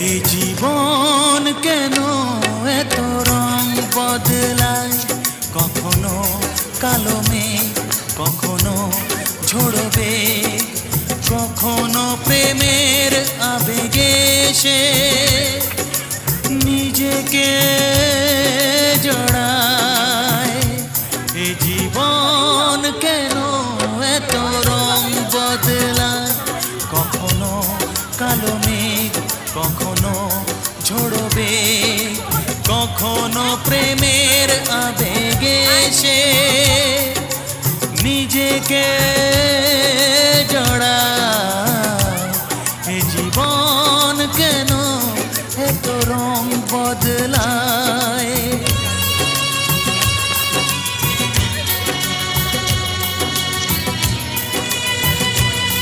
এই জীবন কেন এত রং বদলায়, কখনো কালো মেঘ, কখনো ঝরবে, কখনো প্রেমের আবেগে সে নিজেকে জড়ায়। এই জীবন কেন এত রং বদলায়, কখনো কালো মেঘ, কখনো ঝরবে, কখনো প্রেমের আবেগে সে নিজেকে জড়ায়। এ জীবন কেন এত রং বদলায়।